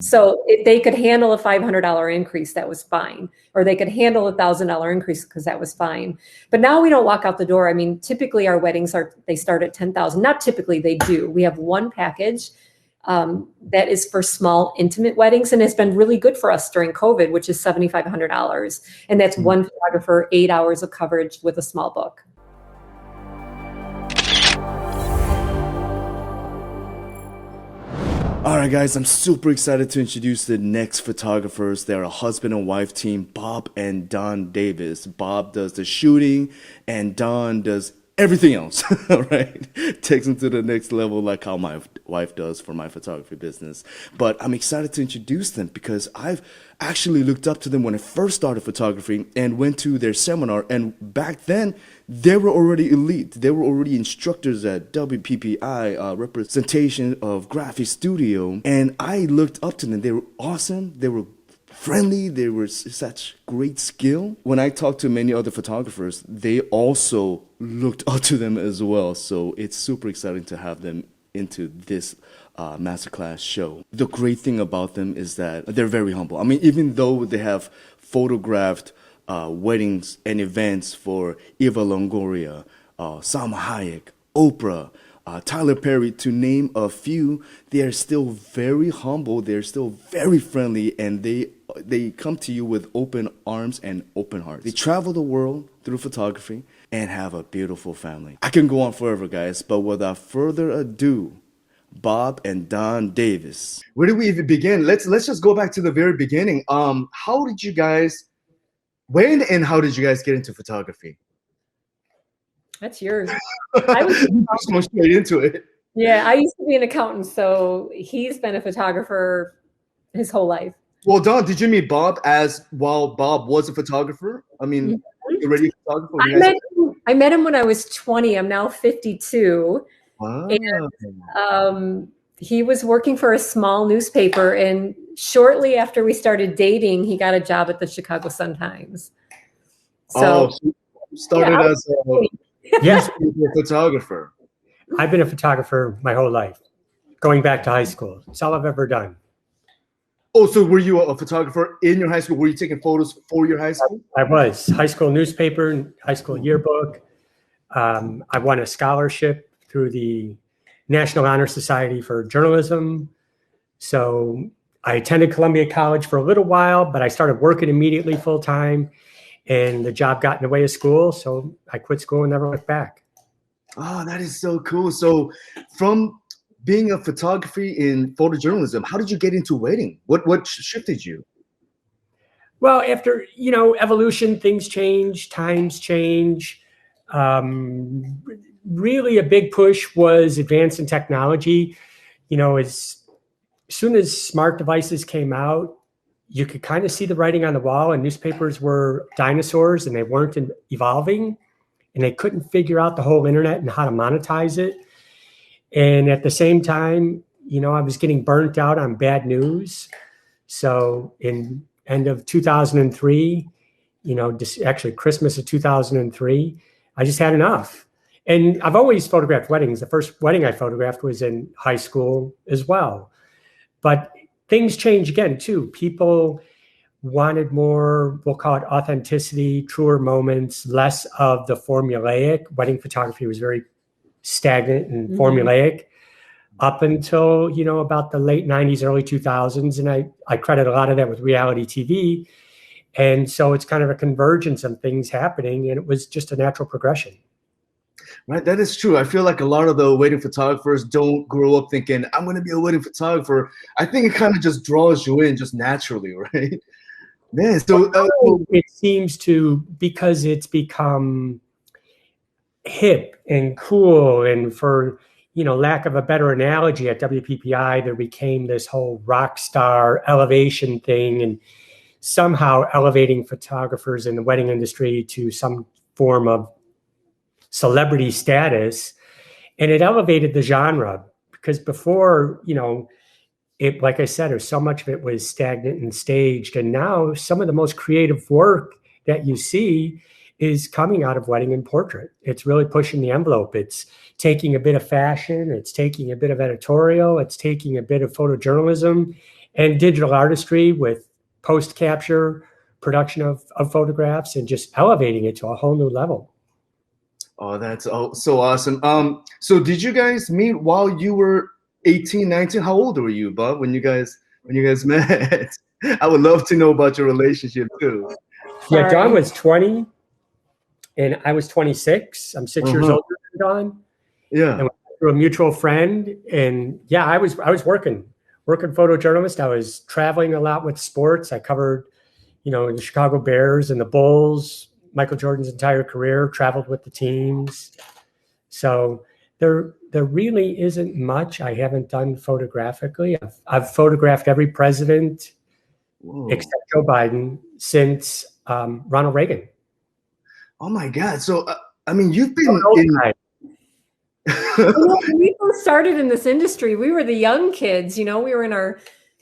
So if they could handle a $500 increase, that was fine. Or they could handle a $1,000 increase because that was fine. But now we don't walk out the door. I mean, typically our weddings they start at 10,000. Not typically, they do. We have one package that is for small, intimate weddings, and it's been really good for us during COVID, which is $7,500. And that's one photographer, 8 hours of coverage with a small book. All right, guys, I'm super excited to introduce the next photographers. They're a husband and wife team, Bob and Don Davis. Bob does the shooting and Don does everything else, right? Takes them to the next level like how my wife does for my photography business. But I'm excited to introduce them because I've actually looked up to them when I first started photography and went to their seminar. And back then, they were already elite. They were already instructors at WPPI, representation of graphic studio. And I looked up to them. They were awesome. They were friendly. They were such great skill. When I talked to many other photographers, they also looked up to them as well. So it's super exciting to have them into this masterclass show. The great thing about them is that they're very humble. I mean, even though they have photographed weddings and events for Eva Longoria, Salma Heyeks, Oprah, Tyler Perry, to name a few, they are still very humble. They're still very friendly, and they come to you with open arms and open hearts. They travel the world through photography and have a beautiful family. I can go on forever, guys, but without further ado, Bob and Don Davis. Where do we even begin? Let's just go back to the very beginning. How did you guys, when and how did you guys get into photography? That's yours. I was just going straight into it. Yeah, I used to be an accountant, so he's been a photographer his whole life. Well, Don, did you meet Bob while Bob was a photographer? I mean, already a photographer? I met him when I was 20. I'm now 52. Wow. And he was working for a small newspaper, and shortly after we started dating, he got a job at the Chicago Sun-Times. So started as a photographer. I've been a photographer my whole life, going back to high school. It's all I've ever done. Oh, so were you a photographer in your high school? Were you taking photos for your high school? I was. High school newspaper, high school yearbook. I won a scholarship through the National Honor Society for Journalism. So I attended Columbia College for a little while, but I started working immediately full time, and the job got in the way of school. So I quit school and never went back. Oh, that is so cool. So from being a photography in photojournalism, how did you get into wedding? What shifted you? Well, after, evolution, things change, times change. Really a big push was advance in technology. As soon as smart devices came out, you could kind of see the writing on the wall, and newspapers were dinosaurs and they weren't evolving, and they couldn't figure out the whole internet and how to monetize it. And at the same time, I was getting burnt out on bad news. So in end of 2003, actually Christmas of 2003, I just had enough. And I've always photographed weddings. The first wedding I photographed was in high school as well. But things change again, too. People wanted more, we'll call it authenticity, truer moments, less of the formulaic. Wedding photography was very stagnant and formulaic up until, about the late 90s, early 2000s. And I credit a lot of that with reality TV. And so it's kind of a convergence of things happening, and it was just a natural progression. Right, that is true. I feel like a lot of the wedding photographers don't grow up thinking, I'm going to be a wedding photographer. I think it kind of just draws you in just naturally, right? Man, so it seems to, because it's become hip and cool, and for lack of a better analogy, at WPPI there became this whole rock star elevation thing, and somehow elevating photographers in the wedding industry to some form of celebrity status, and it elevated the genre, because before, it, like I said, so much of it was stagnant and staged, and now some of the most creative work that you see is coming out of wedding and portrait. It's really pushing the envelope. It's taking a bit of fashion, it's taking a bit of editorial, it's taking a bit of photojournalism, and digital artistry with post capture, production of photographs, and just elevating it to a whole new level. Oh, that's so awesome. So did you guys meet while you were 18, 19? How old were you, Bob, when you guys met? I would love to know about your relationship too. Yeah, Dawn was 20 and I was 26. I'm 6 years older than Dawn. Yeah. And we went through a mutual friend. And yeah, I was working photojournalist. I was traveling a lot with sports. I covered, the Chicago Bears and the Bulls, Michael Jordan's entire career, traveled with the teams. So there really isn't much I haven't done photographically. I've photographed every president except Joe Biden since Ronald Reagan. Oh my God! So I mean, you've been when we both started in this industry, we were the young kids. We were in our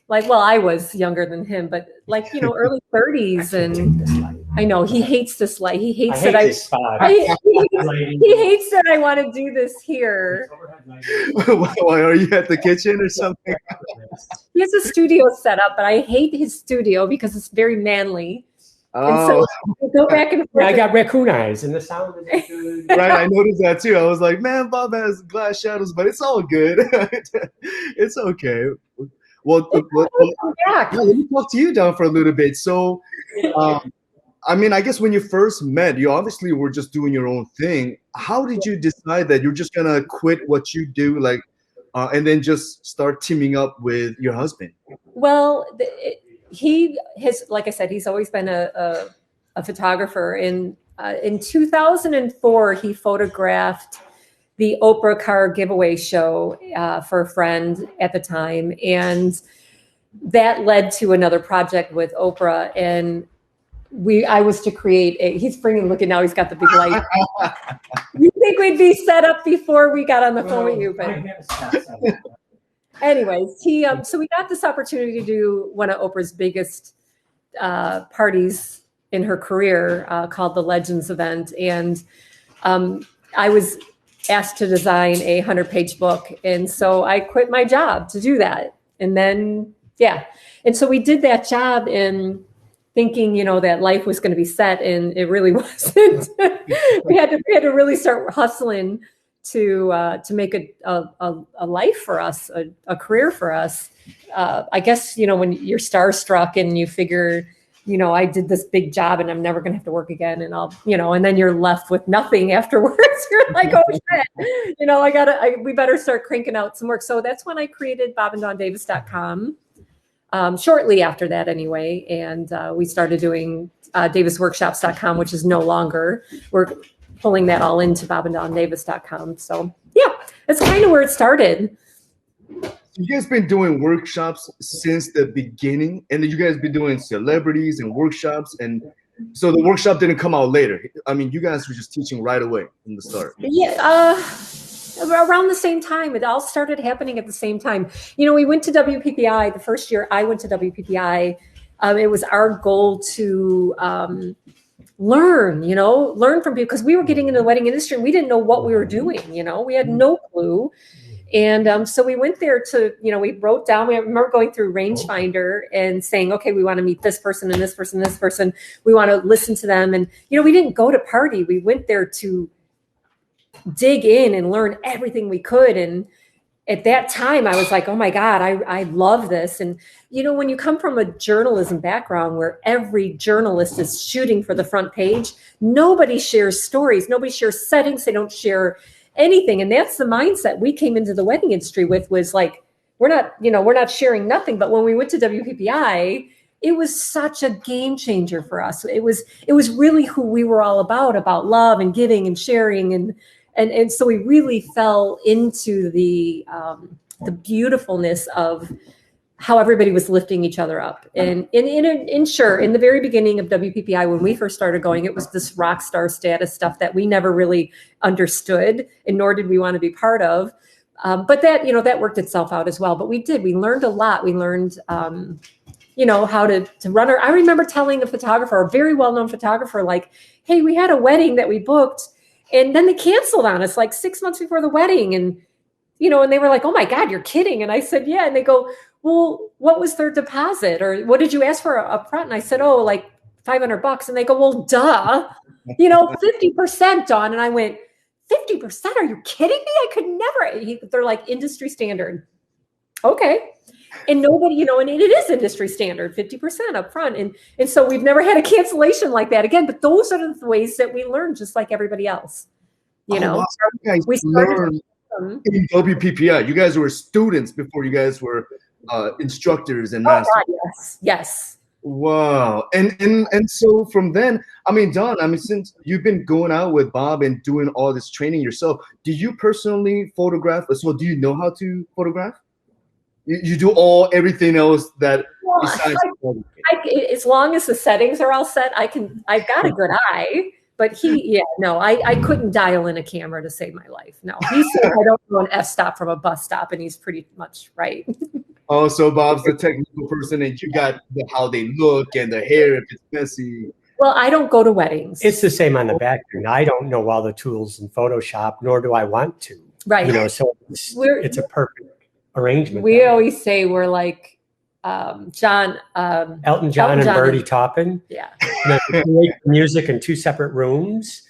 I was younger than him, but early 30s, and I know he hates this light. He hates that he hates that I want to do this here. Why are you at the kitchen or something? He has a studio set up, but I hate his studio because it's very manly. And so we go back and forth. I got raccoon eyes, and the sound is good. Right, I noticed that too. I was like, man, Bob has glass shadows, but it's all good. It's okay. Well, let me talk to you, Dawn, for a little bit. So, I mean, I guess when you first met, you obviously were just doing your own thing. How did you decide that you're just gonna quit what you do, and then just start teaming up with your husband? Well, like I said, he's always been a photographer. In 2004, he photographed the Oprah car giveaway show for a friend at the time. And that led to another project with Oprah. And I was to create he's bringing, look at now, he's got the big light. You think we'd be set up before we got on the phone with you, but anyways, so we got this opportunity to do one of Oprah's biggest parties in her career called the Legends event. And I was asked to design a 100-page book. And so I quit my job to do that. And then, and so we did that job in thinking, that life was going to be set, and it really wasn't. we had to really start hustling to make a life for us, a career for us. I guess, when you're starstruck and you figure, I did this big job and I'm never going to have to work again. And and then you're left with nothing afterwards. You're like, oh shit, we better start cranking out some work. So that's when I created bobanddawndavis.com. Shortly after that anyway. And we started doing davisworkshops.com, which is no longer. We're pulling that all into bobanddawndavis.com. So that's kind of where it started. You guys been doing workshops since the beginning, and then you guys been doing celebrities and workshops, and so the workshop didn't come out later. I mean, you guys were just teaching right away from the start. Yeah, around the same time. It all started happening at the same time. We went to WPPI the first year I went to WPPI. It was our goal to learn from people, because we were getting into the wedding industry and we didn't know what we were doing. We had no clue. And so we went there to, we wrote down, I remember going through Rangefinder and saying, okay, we want to meet this person and this person, and this person. We want to listen to them. And, we didn't go to party. We went there to dig in and learn everything we could. And at that time, I was like, oh my God, I love this. And, when you come from a journalism background where every journalist is shooting for the front page, nobody shares stories, nobody shares settings, they don't share anything. And that's the mindset we came into the wedding industry with, was like, we're not sharing nothing. But when we went to WPPI, it was such a game changer for us. It was really who we were all about love and giving and sharing. And so we really fell into the beautifulness of how everybody was lifting each other up. And sure, in the very beginning of WPPI, when we first started going, it was this rock star status stuff that we never really understood, and nor did we want to be part of. But that worked itself out as well. But we learned a lot. We learned, how to run I remember telling a photographer, a very well-known photographer, like, hey, we had a wedding that we booked, and then they canceled on us like 6 months before the wedding. And, and they were like, oh my God, you're kidding. And I said, yeah. And they go, well, what was their deposit? Or what did you ask for up front? And I said, oh, like $500. And they go, well, duh, 50%, Dawn. And I went, 50%? Are you kidding me? I could never. They're like industry standard. Okay. And nobody, and it is industry standard, 50% up front. And so we've never had a cancellation like that again. But those are the ways that we learn, just like everybody else. Wow. You guys learned in WPPI. You guys were students before you guys were instructors and masters. Yes. Wow. And so from then, Dawn, since you've been going out with Bob and doing all this training yourself, do you personally photograph as well? Do you know how to photograph? You do everything else that besides as long as the settings are all set, I've got a good eye. But I couldn't dial in a camera to save my life. No, he said I don't know an f-stop from a bus stop, and he's pretty much right. Oh, so Bob's the technical person, and you got how they look and the hair if it's messy. Well, I don't go to weddings. It's the same on the back end. I don't know all the tools in Photoshop, nor do I want to. Right. So it's a perfect arrangement. We always say we're like Elton John and Bertie Taupin. Yeah. We make music in 2 separate rooms.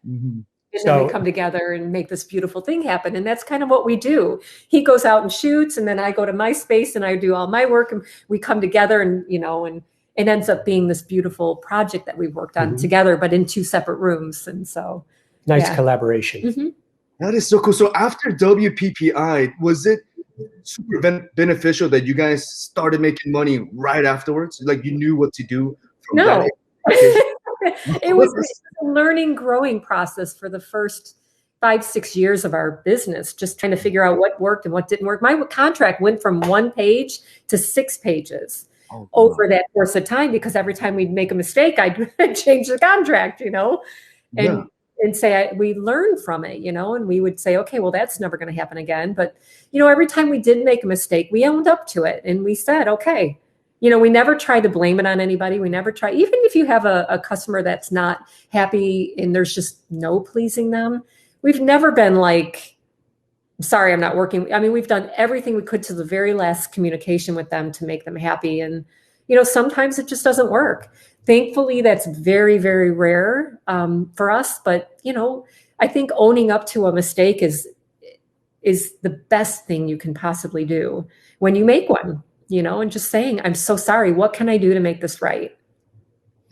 Mm-hmm. And then we come together and make this beautiful thing happen. And that's kind of what we do. He goes out and shoots, and then I go to my space and I do all my work, and we come together and it ends up being this beautiful project that we've worked on together, but in 2 separate rooms. And so nice collaboration. Mm-hmm. That is so cool. So after WPPI, was it super beneficial that you guys started making money right afterwards? Like you knew what to do from that? It was a learning, growing process for the first 5-6 years of our business, just trying to figure out what worked and what didn't work. My contract went from 1 page to 6 pages over that course of time, because every time we'd make a mistake, I'd change the contract, and say we learned from it, and we would say, okay, well, that's never going to happen again. But, every time we did make a mistake, we owned up to it. And we said, okay, we never try to blame it on anybody. We never try, even if you have a customer that's not happy and there's just no pleasing them, we've never been like, sorry, I'm not working. We've done everything we could to the very last communication with them to make them happy. And, sometimes it just doesn't work. Thankfully, that's very, very rare for us. But, I think owning up to a mistake is the best thing you can possibly do when you make one, and just saying, I'm so sorry. What can I do to make this right?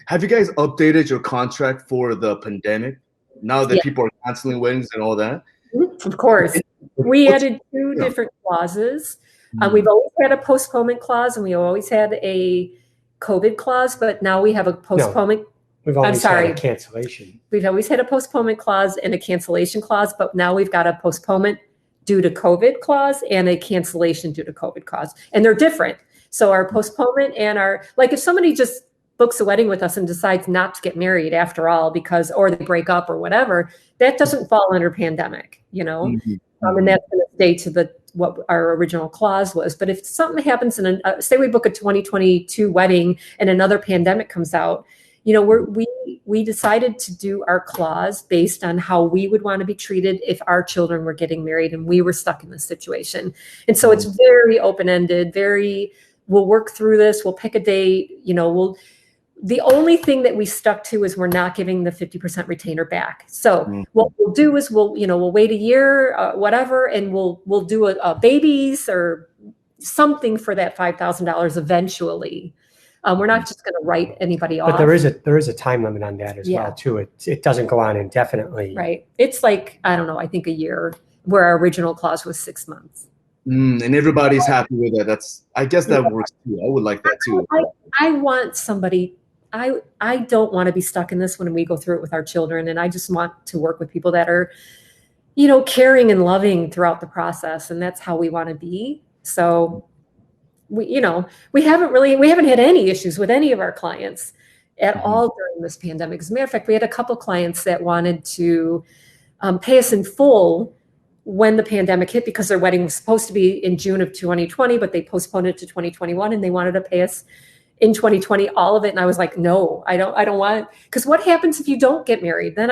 Have you guys updated your contract for the pandemic now that people are canceling weddings and all that? Of course. We added 2 different clauses. We've always had a postponement clause, and we always had a COVID clause, but now we have a postponement. No, we've always had a cancellation. We've always had a postponement clause and a cancellation clause, but now we've got a postponement due to COVID clause and a cancellation due to COVID clause. And they're different. So our postponement and if somebody just books a wedding with us and decides not to get married after all or they break up or whatever, that doesn't fall under pandemic, and that's going to stay to what our original clause was. But if something happens say we book a 2022 wedding and another pandemic comes out, we decided to do our clause based on how we would want to be treated if our children were getting married and we were stuck in this situation. And so it's very open-ended, we'll work through this, we'll pick a date, the only thing that we stuck to is we're not giving the 50% retainer back. So what we'll do is we'll wait a year, whatever, and we'll do a babies or something for that $5,000 eventually. We're not just going to write anybody off. But there is a time limit on that as well too. It doesn't go on indefinitely. Right. It's like, I don't know, I think a year, where our original clause was 6 months. And everybody's happy with that. I guess that works too. I would like that too. I want somebody. I don't want to be stuck in this when we go through it with our children. And I just want to work with people that are, caring and loving throughout the process. And that's how we want to be. So we haven't had any issues with any of our clients at all during this pandemic. As a matter of fact, we had a couple clients that wanted to pay us in full when the pandemic hit, because their wedding was supposed to be in June of 2020, but they postponed it to 2021, and they wanted to pay us in 2020, all of it. And I was like, no, I don't want it. Because what happens if you don't get married? Then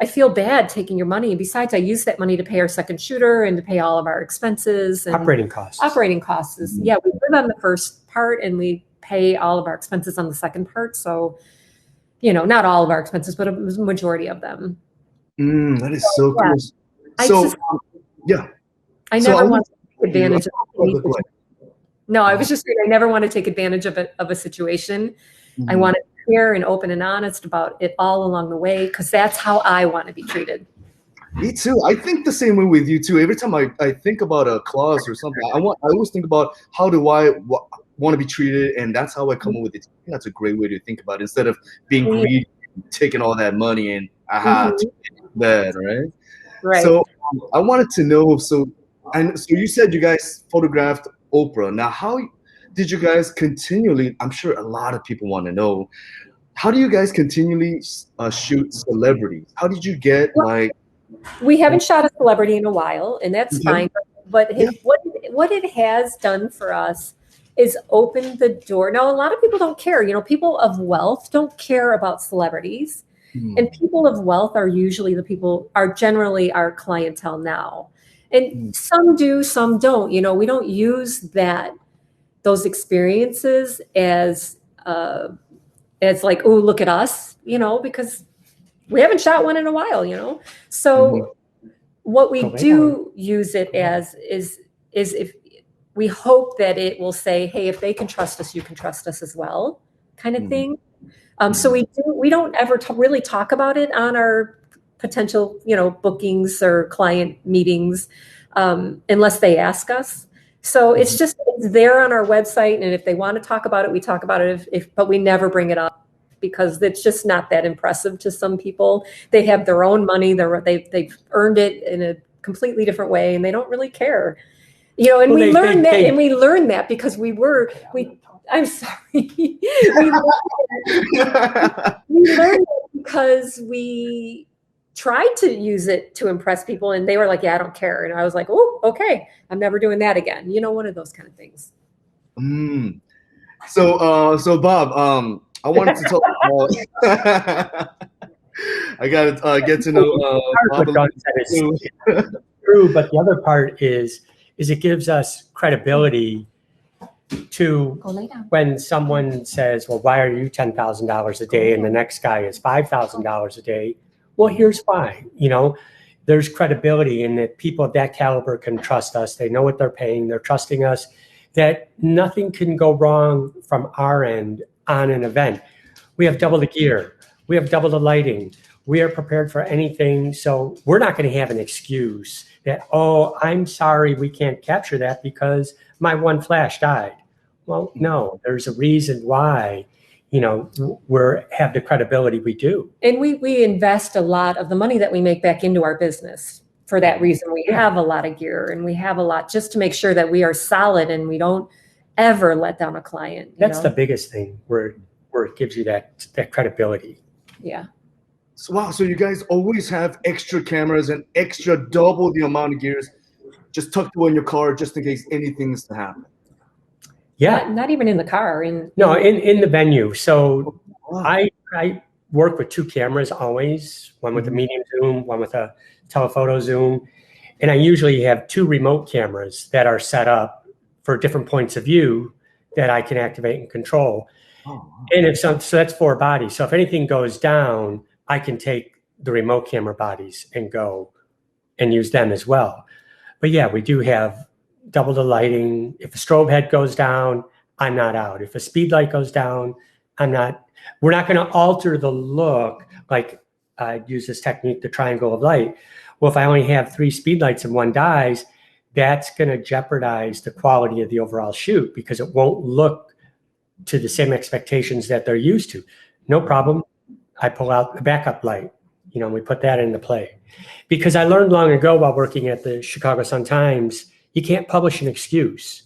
I feel bad taking your money. And besides, I use that money to pay our second shooter and to pay all of our expenses and Operating costs. Operating costs is, yeah, we live on the first part and we pay all of our expenses on the second part. So, you know, not all of our expenses, but a majority of them. That is so yeah. cool. So, yeah. I never want to take advantage of anything. No, I was just saying I never want to take advantage of a situation. I want to be clear and open and honest about it all along the way, because that's how I want to be treated. Me too. I think the same way with you too. Every time I think about a clause or something, I always think about how do I want to be treated, and that's how I come up with it. I think that's a great way to think about it, instead of being greedy, taking all that money and that, right? Right. So I wanted to know. So you said you guys photographed Oprah. Now, how did you guys continually? I'm sure a lot of people want to know. How do you guys continually shoot celebrities? How did you get We haven't shot a celebrity in a while, and that's fine. But what it has done for us is open the door. Now, a lot of people don't care. You know, people of wealth don't care about celebrities. And people of wealth are usually generally our clientele now. And some do, some don't. You know, we don't use those experiences as like, oh, look at us, you know, because we haven't shot one in a while, you know. So what we do use it as is if we hope that it will say, hey, if they can trust us, you can trust us as well, kind of thing. So we don't ever really talk about it on our potential, you know, bookings or client meetings, unless they ask us. So it's there on our website, and if they want to talk about it, we talk about it. But we never bring it up, because it's just not that impressive to some people. They have their own money. They've earned it in a completely different way, and they don't really care. You know, and we learned that because I'm sorry. we learned it because we tried to use it to impress people, and they were like, yeah, I don't care. And I was like, oh, okay, I'm never doing that again. You know, one of those kind of things. So Bob, I wanted to talk about I gotta get to know Bob. True, but the other part is it gives us credibility to when someone says, well, why are you $10,000 a day and the next guy is $5,000 a day? Well, here's why. You know, there's credibility in that people of that caliber can trust us. They know what they're paying. They're trusting us, that nothing can go wrong from our end on an event. We have double the gear. We have double the lighting. We are prepared for anything. So we're not going to have an excuse that, oh, I'm sorry, we can't capture that because my one flash died. Well, no, there's a reason why, you know, have the credibility we do. And we invest a lot of the money that we make back into our business for that reason. We have a lot of gear, and we have a lot just to make sure that we are solid and we don't ever let down a client. That's the biggest thing where it gives you that credibility. Yeah. So, wow. So you guys always have extra cameras and extra double the amount of gears just tucked away in your car, just in case anything's to happen. Yeah. Not even in the car. In the venue. So I work with two cameras always, one with a medium zoom, one with a telephoto zoom. And I usually have two remote cameras that are set up for different points of view that I can activate and control. And so that's 4 bodies. So if anything goes down, I can take the remote camera bodies and go and use them as well. But yeah, we do have double the lighting. If a strobe head goes down, I'm not out. If a speed light goes down, we're not going to alter the look. Like I use this technique, the triangle of light. Well, if I only have 3 speed lights and one dies, that's going to jeopardize the quality of the overall shoot, because it won't look to the same expectations that they're used to. No problem. I pull out the backup light, you know, and we put that into play. Because I learned long ago while working at the Chicago Sun-Times, you can't publish an excuse.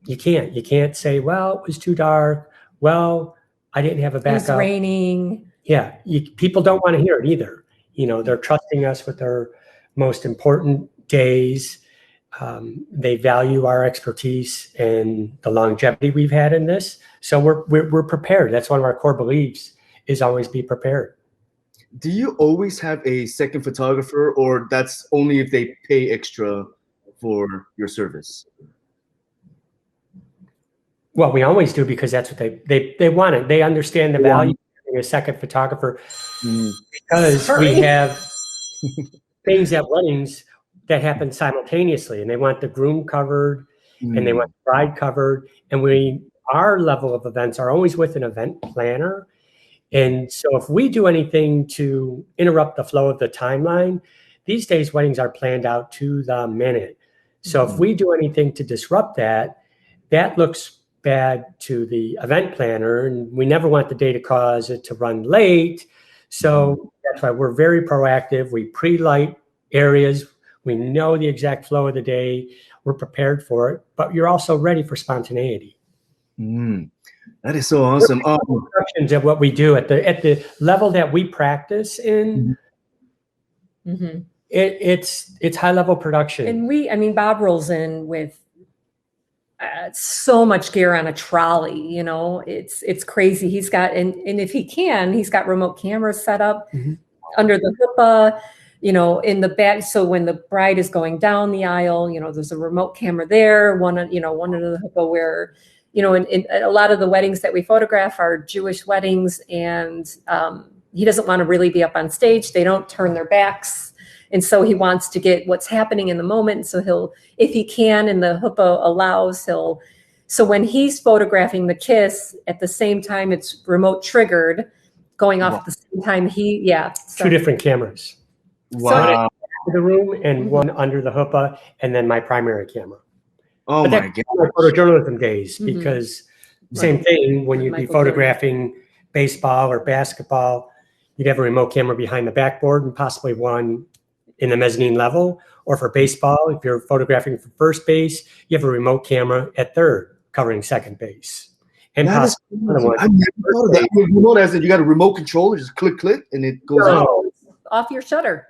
You can't say, well, it was too dark. Well, I didn't have a backup. It was raining. Yeah. People don't want to hear it either. You know, they're trusting us with their most important days. They value our expertise and the longevity we've had in this. So we're prepared. That's one of our core beliefs, is always be prepared. Do you always have a second photographer, or that's only if they pay extra for your service? Well, we always do because that's what they want it. They understand the value of having a second photographer because we have things at weddings that happen simultaneously, and they want the groom covered and they want the bride covered. And our level of events are always with an event planner. And so if we do anything to interrupt the flow of the timeline, these days weddings are planned out to the minute. So if we do anything to disrupt that, that looks bad to the event planner, and we never want the day to cause it to run late. So that's why we're very proactive. We pre-light areas. We know the exact flow of the day. We're prepared for it, but you're also ready for spontaneity. That is so awesome. Instructions of what we do at the level that we practice in. It's high level production. And Bob rolls in with so much gear on a trolley. It's crazy. He's got and if he can, he's got remote cameras set up under the huppah, in the back. So when the bride is going down the aisle, there's a remote camera there. One under the huppah where. In a lot of the weddings that we photograph are Jewish weddings, and he doesn't want to really be up on stage. They don't turn their backs. And so he wants to get what's happening in the moment. So he'll, if he can, and the huppah allows, so when he's photographing the kiss, at the same time, it's remote triggered, going off at the same time. Two different cameras. Wow. One in the room and one under the huppah, and then my primary camera. Oh but my that's God. Photojournalism days, because same thing when you'd be photographing baseball or basketball, you'd have a remote camera behind the backboard and possibly one in the mezzanine level. Or for baseball, if you're photographing for first base, you have a remote camera at third covering second base. And possibly another one. I never thought of that. Remote as in you got a remote control, just click, and it goes off your shutter.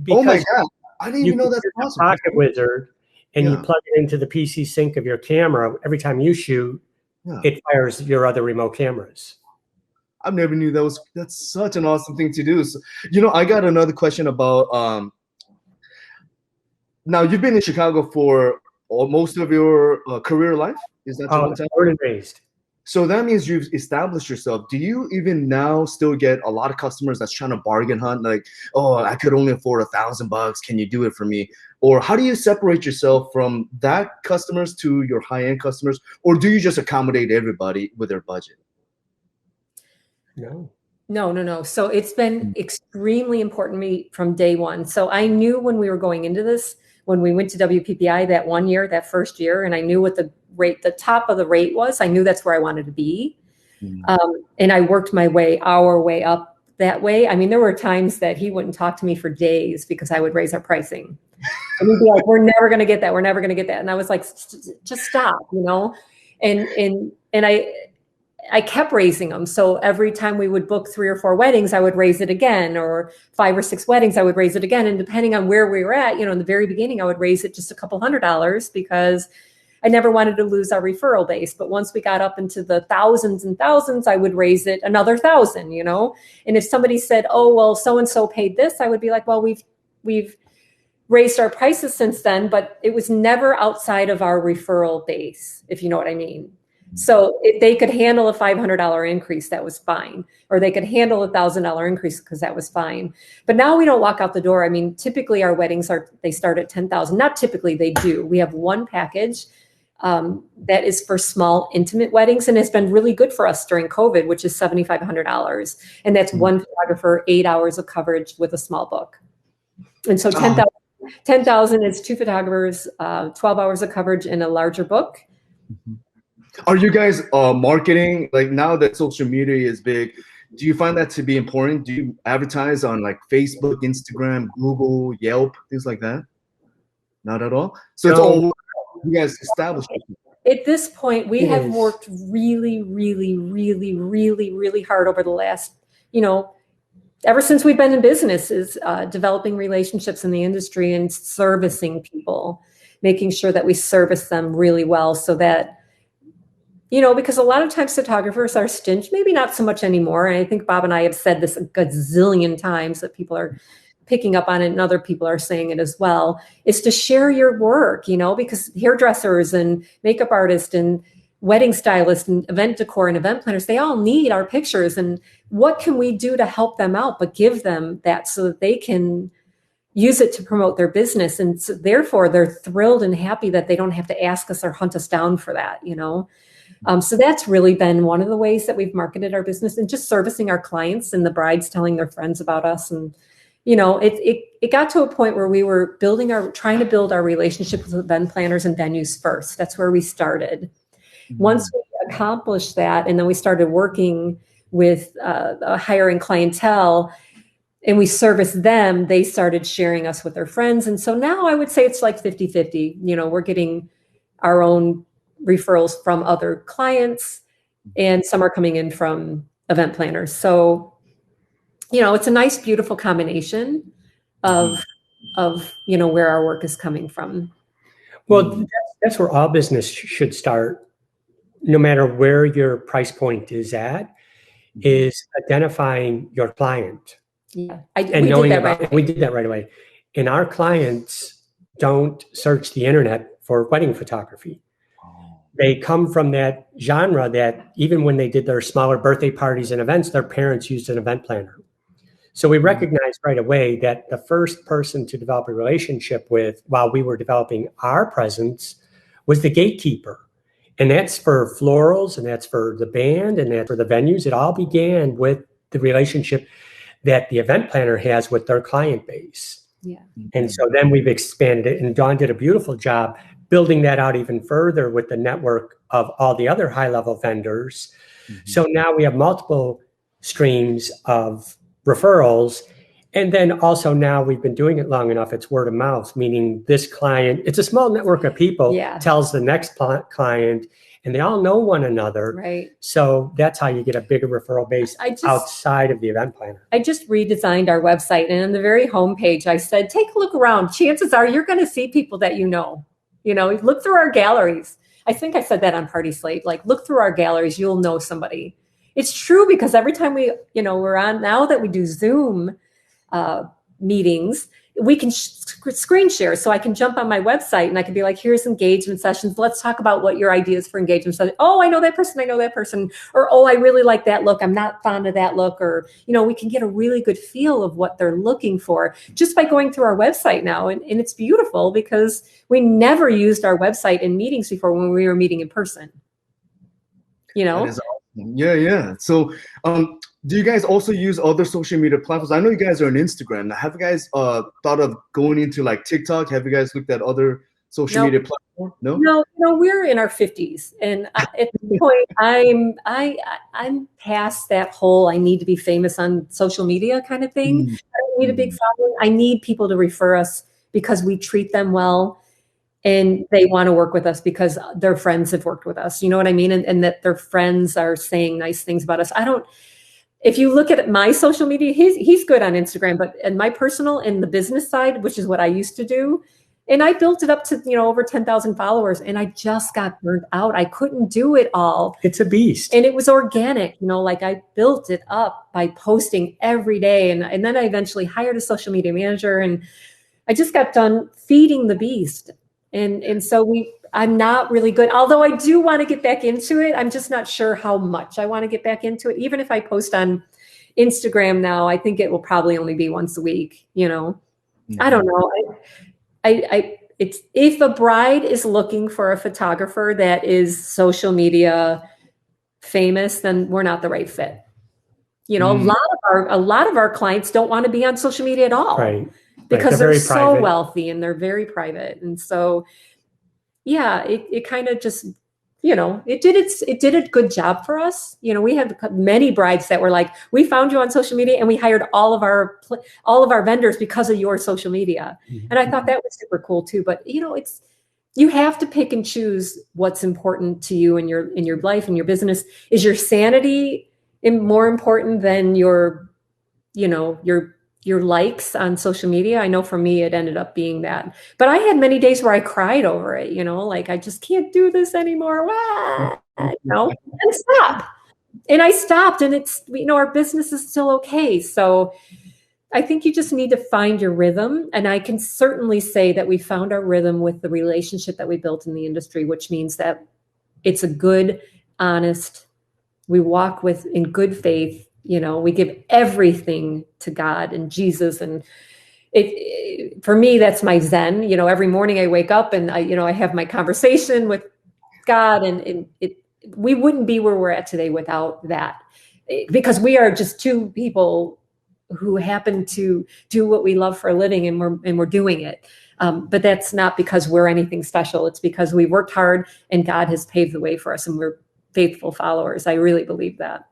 Oh my God. I didn't even know that's possible. Pocket Wizard. And you plug it into the PC sync of your camera. Every time you shoot, it fires your other remote cameras. I never knew that's such an awesome thing to do. So, I got another question about, now you've been in Chicago for most of your career life. Is that born and raised? So that means you've established yourself. Do you even now still get a lot of customers that's trying to bargain hunt? Like, oh, I could only afford $1,000. Can you do it for me? Or how do you separate yourself from that customers to your high-end customers? Or do you just accommodate everybody with their budget? No. So it's been extremely important to me from day one. So I knew when we were going into this, when we went to WPPI that first year, and I knew what the top of the rate was. I knew that's where I wanted to be. And I worked our way up that way. There were times that he wouldn't talk to me for days because I would raise our pricing. And he'd be like, we're never going to get that. We're never going to get that. And I was like, just stop, And I kept raising them. So every time we would book 3 or 4 weddings, I would raise it again, or 5 or 6 weddings, I would raise it again. And depending on where we were at, in the very beginning, I would raise it just a couple $100 because I never wanted to lose our referral base. But once we got up into the thousands and thousands, I would raise it another 1,000, And if somebody said, oh, well, so-and-so paid this, I would be like, well, we've raised our prices since then, but it was never outside of our referral base, if you know what I mean. So if they could handle a $500 increase, that was fine. Or they could handle a $1,000 increase because that was fine. But now we don't walk out the door. Typically our weddings they start at $10,000. Not typically, they do. We have one package that is for small, intimate weddings, and it's been really good for us during COVID, which is $7,500. And that's one photographer, 8 hours of coverage with a small book. And so 10,000 is 2 photographers, 12 hours of coverage in a larger book. Are you guys marketing, like now that social media is big, do you find that to be important? Do you advertise on like Facebook, Instagram, Google, Yelp, things like that? Not at all? So it's all you guys established. At this point, we have worked really, really, really, really, really hard over the last, ever since we've been in business, is developing relationships in the industry and servicing people, making sure that we service them really well so that, because a lot of times photographers are stingy, maybe not so much anymore. And I think Bob and I have said this a gazillion times that people are picking up on it and other people are saying it as well, is to share your work, because hairdressers and makeup artists and wedding stylists and event decor and event planners, they all need our pictures. And what can we do to help them out, but give them that so that they can use it to promote their business. And so therefore they're thrilled and happy that they don't have to ask us or hunt us down for that, So that's really been one of the ways that we've marketed our business, and just servicing our clients and the brides telling their friends about us. And, it got to a point where we were trying to build our relationship with event planners and venues first. That's where we started. Once we accomplished that, and then we started working with hiring clientele, and we serviced them, they started sharing us with their friends. And so now I would say it's like 50-50. We're getting our own referrals from other clients, and some are coming in from event planners. So, it's a nice, beautiful combination of where our work is coming from. Well, that's where all business should start, no matter where your price point is at, is identifying your client. Yeah, we did that right away. And our clients don't search the internet for wedding photography. They come from that genre that even when they did their smaller birthday parties and events, their parents used an event planner. So we recognized right away that the first person to develop a relationship with, while we were developing our presence, was the gatekeeper. And that's for florals, and that's for the band, and that's for the venues. It all began with the relationship that the event planner has with their client base. Yeah. And so then we've expanded it, and Dawn did a beautiful job building that out even further with the network of all the other high-level vendors. So now we have multiple streams of referrals. And then also now we've been doing it long enough, it's word of mouth, meaning this client, it's a small network of people, tells the next client, and they all know one another. Right. So that's how you get a bigger referral base outside of the event planner. I just redesigned our website, and on the very homepage, I said, take a look around. Chances are you're going to see people that look through our galleries. I think I said that on Party Slate, like, look through our galleries, you'll know somebody. It's true, because every time we're on, now that we do Zoom meetings, we can screen share. So I can jump on my website and I can be like, here's engagement sessions. Let's talk about what your ideas for engagement sessions. Oh, I know that person. Or, oh, I really like that look. I'm not fond of that look. Or, we can get a really good feel of what they're looking for just by going through our website now. And it's beautiful, because we never used our website in meetings before when we were meeting in person. That is awesome. Yeah. So, do you guys also use other social media platforms? I know you guys are on Instagram. Now, have you guys thought of going into like TikTok? Have you guys looked at other social media platforms? No, we're in our 50s, and at this point, I'm past that whole I need to be famous on social media kind of thing. I don't need a big following. I need people to refer us because we treat them well, and they want to work with us because their friends have worked with us. You know what I mean? And that their friends are saying nice things about us. If you look at my social media, he's good on Instagram, but in my personal and the business side, which is what I used to do, and I built it up to, over 10,000 followers, and I just got burnt out. I couldn't do it all. It's a beast. And it was organic, like I built it up by posting every day. And then I eventually hired a social media manager, and I just got done feeding the beast. And so I'm not really good, although I do want to get back into it. I'm just not sure how much I want to get back into it. Even if I post on Instagram now, I think it will probably only be once a week. I don't know. It's if a bride is looking for a photographer that is social media famous, then we're not the right fit. A lot of our clients don't want to be on social media at all. Right. Because they're so wealthy and they're very private. And so, it kind of just, it did a good job for us. We had many brides that were like, we found you on social media and we hired all of our vendors because of your social media. And I thought that was super cool too. But, you have to pick and choose what's important to you in your life and your business. Is your sanity more important than your your likes on social media. I know for me, it ended up being that. But I had many days where I cried over it, like I just can't do this anymore. And stop. And I stopped, and it's, our business is still okay. So I think you just need to find your rhythm. And I can certainly say that we found our rhythm with the relationship that we built in the industry, which means that it's a good, honest, we walk in good faith. We give everything to God and Jesus. And for me, that's my Zen. Every morning I wake up and I have my conversation with God, and we wouldn't be where we're at today without that, because we are just two people who happen to do what we love for a living, and we're doing it. But that's not because we're anything special. It's because we worked hard and God has paved the way for us, and we're faithful followers. I really believe that.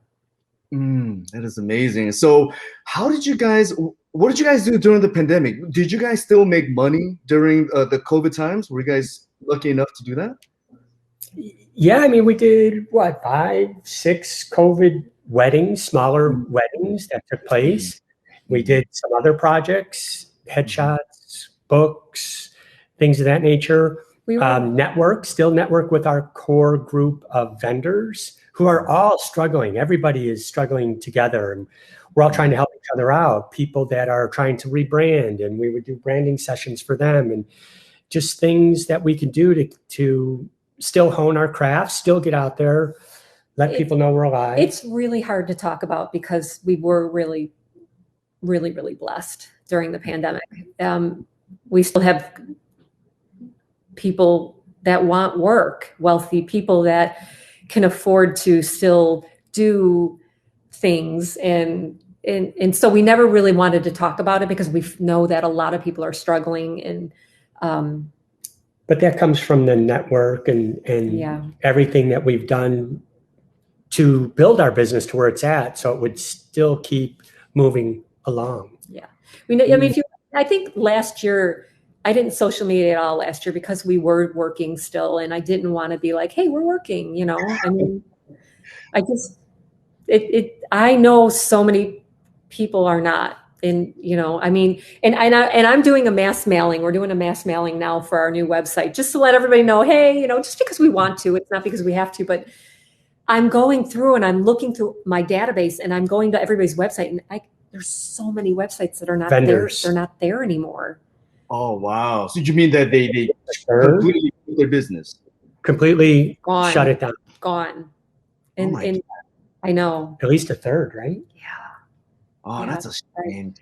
That is amazing. So what did you guys do during the pandemic? Did you guys still make money during the COVID times? Were you guys lucky enough to do that? Yeah, I mean, we did 5, 6 COVID weddings, smaller weddings that took place. We did some other projects, headshots, books, things of that nature. We still network with our core group of vendors who are all struggling. Everybody is struggling together, and we're all trying to help each other out. People that are trying to rebrand, and we would do branding sessions for them, and just things that we can do to still hone our craft, still get out there, let people know we're alive. It's really hard to talk about because we were really, really, really blessed during the pandemic. We still have people that want work, wealthy people that can afford to still do things. And so we never really wanted to talk about it because we know that a lot of people are struggling. And but that comes from the network and everything that we've done to build our business to where it's at, so it would still keep moving along. Yeah, I mean, I think last year I didn't social media at all last year because we were working still, and I didn't want to be like, "Hey, we're working," I mean, I know so many people are not. And, I mean, and I'm doing a mass mailing. We're doing a mass mailing now for our new website, just to let everybody know, hey, just because we want to, it's not because we have to, but I'm going through and I'm looking through my database, and I'm going to everybody's website, and there's so many websites that are not vendors. They're not there anymore. Oh, wow. So you mean that they completely quit their business? Completely shut it down. Gone. And I know. At least a third, right? Yeah. Oh, that's a shame.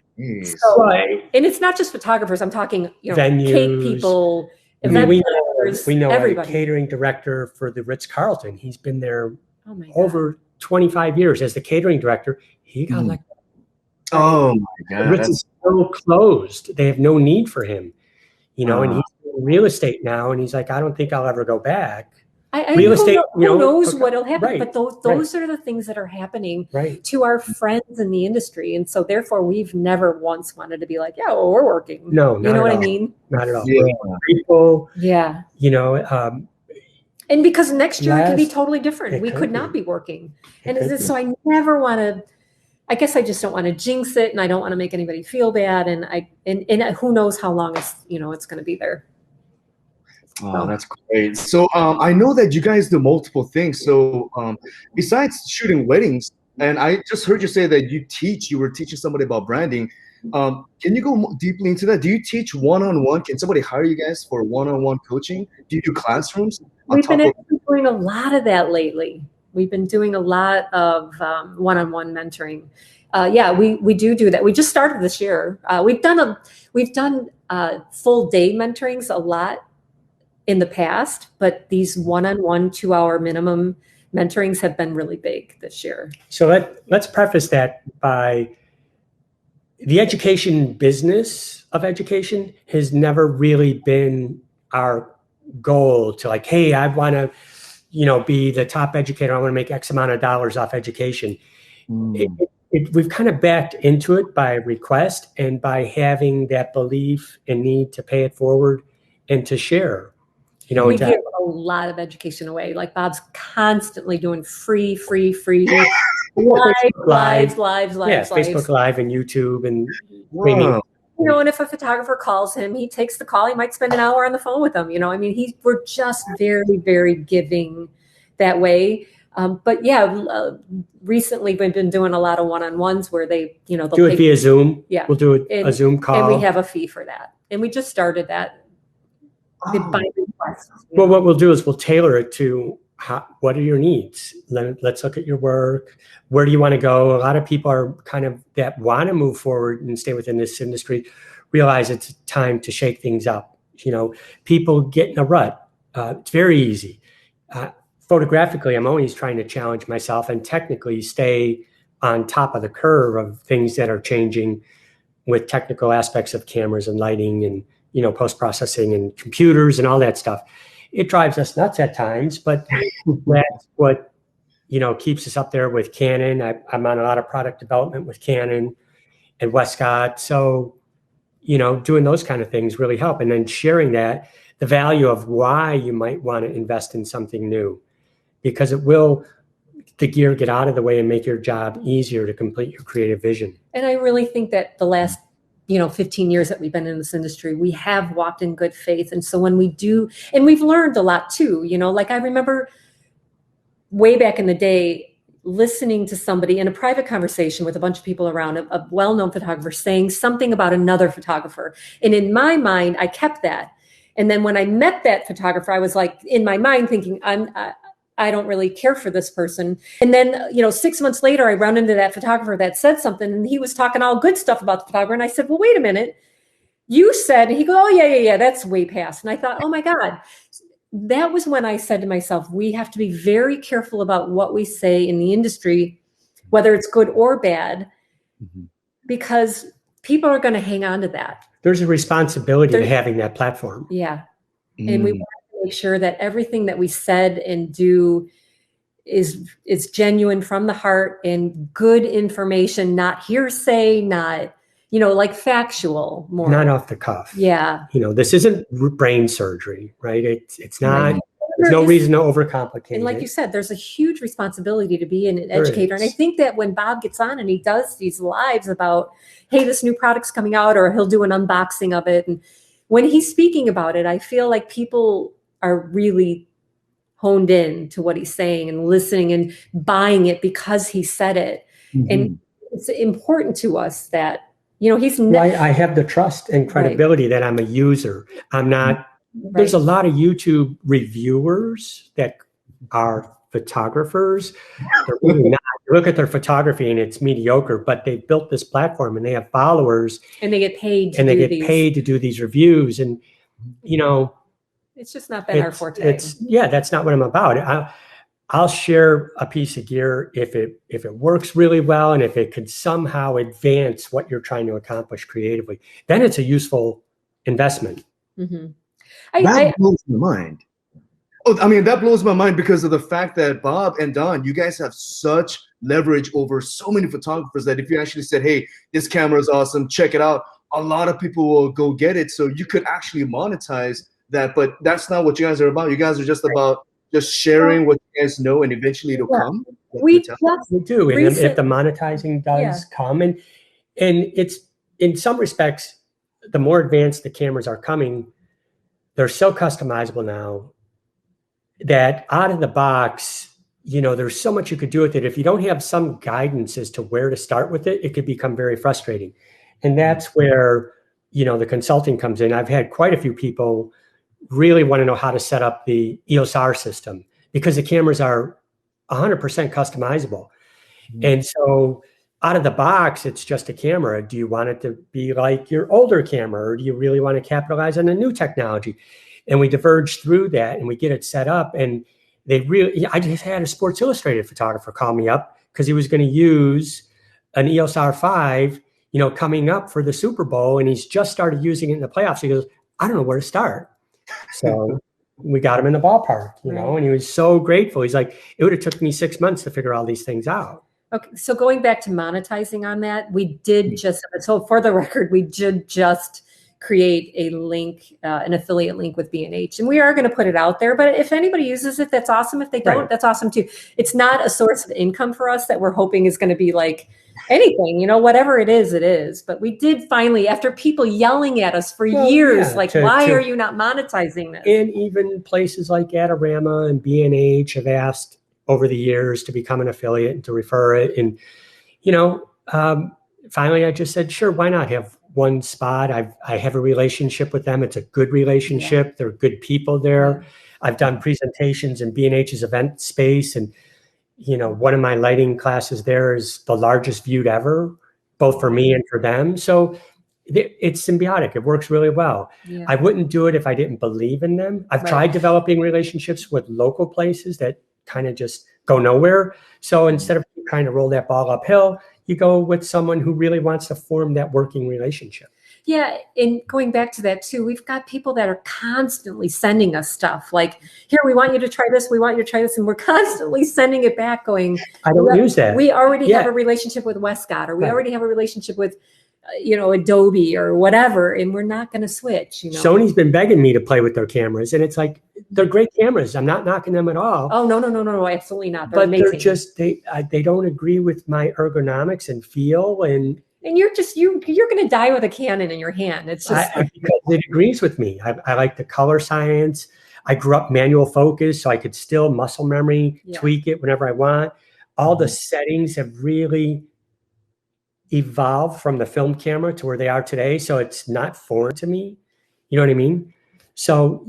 So, and it's not just photographers. I'm talking, venues, cake people, we know everybody. A catering director for the Ritz-Carlton. He's been there over 25 years as the catering director. He got let go. Oh my God! The Ritz is still closed. They have no need for him, and he's in real estate now. And he's like, I don't think I'll ever go back. Real estate, who knows what'll happen? Right, but those are the things that are happening to our friends in the industry, and so therefore we've never once wanted to be like, yeah, well, we're working. No, you know what I mean? Not at all. Yeah. People, and because next year it could be totally different. We could not be working, so I never want to. I guess I just don't want to jinx it, and I don't want to make anybody feel bad, and who knows how long it's going to be there. Oh, that's great. So I know that you guys do multiple things. So besides shooting weddings, and I just heard you say that you were teaching somebody about branding. Can you go more deeply into that? Do you teach one-on-one? Can somebody hire you guys for one-on-one coaching? Do you do classrooms? We've been doing a lot of that lately. We've been doing a lot of one-on-one mentoring. We do that. We just started this year. We've done full day mentorings a lot in the past, but these one-on-one 2-hour minimum mentorings have been really big this year. So let's preface that by the education business of education has never really been our goal to like, hey, I want to, be the top educator. I want to make X amount of dollars off education. We've kind of backed into it by request and by having that belief and need to pay it forward and to share. We give a lot of education away. Like Bob's constantly doing free lives. Yeah, Facebook Live and YouTube and streaming. Wow. You know, and if a photographer calls him, he takes the call. He might spend an hour on the phone with them. You know, I mean, we're just very, very giving that way. But yeah, recently we've been doing a lot of one-on-ones where they, you know, they'll do it via Zoom. Yeah, we'll do a Zoom call, and we have a fee for that. And we just started that. By request. Well, what we'll do is we'll tailor it to what are your needs. Let's look at your work. Where do you want to go? A lot of people are kind of that want to move forward and stay within this industry, realize it's time to shake things up. You know, people get in a rut. It's very easy. Photographically, I'm always trying to challenge myself and technically stay on top of the curve of things that are changing with technical aspects of cameras and lighting and, you know, post-processing and computers and all that stuff. It drives us nuts at times, but that's what, you know, keeps us up there with Canon. I'm on a lot of product development with Canon and Westcott. So, you know, doing those kind of things really help. And then sharing that, the value of why you might want to invest in something new, because it will, the gear get out of the way and make your job easier to complete your creative vision. And I really think that the last 15 years that we've been in this industry, we have walked in good faith. And so when we do, and we've learned a lot too, you know, like I remember way back in the day, listening to somebody in a private conversation with a bunch of people around, a well-known photographer saying something about another photographer. And in my mind, I kept that. And then when I met that photographer, I was like, in my mind thinking, I don't really care for this person. And then, 6 months later, I run into that photographer that said something, and he was talking all good stuff about the photographer. And I said, well, wait a minute. You said, and he goes, oh, yeah, that's way past. And I thought, oh my God. That was when I said to myself, we have to be very careful about what we say in the industry, whether it's good or bad, because people are going to hang on to that. There's a responsibility to having that platform. Yeah. And we want to make sure that everything that we said and do is genuine from the heart and good information, not hearsay, not, like factual, more. Not off the cuff. Yeah. This isn't brain surgery, right? It's not, there's no reason to overcomplicate it. And like you said, there's a huge responsibility to be an educator. And I think that when Bob gets on and he does these lives about, hey, this new product's coming out, or he'll do an unboxing of it. And when he's speaking about it, I feel like people are really honed in to what he's saying and listening and buying it because he said it. And it's important to us that, he's I have the trust and credibility that I'm a user. I'm not, there's a lot of YouTube reviewers that are photographers. They're really not. You look at their photography and it's mediocre, but they built this platform and they have followers. And they get paid to do these reviews. And, it's just not been our forte. That's not what I'm about. I'll share a piece of gear if it works really well and if it could somehow advance what you're trying to accomplish creatively. Then it's a useful investment. That blows my mind. That blows my mind because of the fact that Bob and Don, you guys have such leverage over so many photographers that if you actually said, hey, this camera is awesome, check it out, a lot of people will go get it. So you could actually monetize that. But that's not what you guys are about. You guys are just about just sharing what you guys know, and eventually it'll come. We do. And if the monetizing does come, and it's, in some respects, the more advanced the cameras are coming, they're so customizable now that out of the box, there's so much you could do with it. If you don't have some guidance as to where to start with it, it could become very frustrating. And that's where, the consulting comes in. I've had quite a few people really want to know how to set up the EOS R system because the cameras are 100% customizable. And so out of the box, it's just a camera. Do you want it to be like your older camera, or do you really want to capitalize on the new technology? And we diverge through that and we get it set up. And I just had a Sports Illustrated photographer call me up because he was going to use an EOS R5, coming up for the Super Bowl. And he's just started using it in the playoffs. He goes, I don't know where to start. So we got him in the ballpark, and he was so grateful. He's like, it would have took me 6 months to figure all these things out. Okay. So going back to monetizing on that, we did just, so for the record, we did just create a link, an affiliate link with B&H. And we are going to put it out there, but if anybody uses it, that's awesome. If they don't, that's awesome too. It's not a source of income for us that we're hoping is going to be like anything, whatever it is, it is. But we did finally, after people yelling at us for years, why are you not monetizing this? And even places like Adorama and B&H have asked over the years to become an affiliate and to refer it. And, finally I just said, sure, why not have one spot? I have a relationship with them. It's a good relationship. Yeah. They're good people there. I've done presentations in B&H's event space, and one of my lighting classes there is the largest viewed ever, both for me and for them. So it's symbiotic. It works really well. Yeah. I wouldn't do it if I didn't believe in them. I've tried developing relationships with local places that kind of just go nowhere. So instead of trying to roll that ball uphill, you go with someone who really wants to form that working relationship. Yeah, and going back to that too, we've got people that are constantly sending us stuff like, here, we want you to try this, we want you to try this, and we're constantly sending it back going, I don't use that. We already have a relationship with Westcott, or we already have a relationship with Adobe or whatever, and we're not going to switch. Sony's been begging me to play with their cameras, and it's like, they're great cameers. I'm not knocking them at all. Oh, no, absolutely not. They're amazing. They're just, they don't agree with my ergonomics and feel, and you're going to die with a Canon in your hand. It's just because it agrees with me. I like the color science. I grew up manual focus, so I could still muscle memory, tweak it whenever I want. All the settings have really evolved from the film camera to where they are today. So it's not foreign to me. You know what I mean? So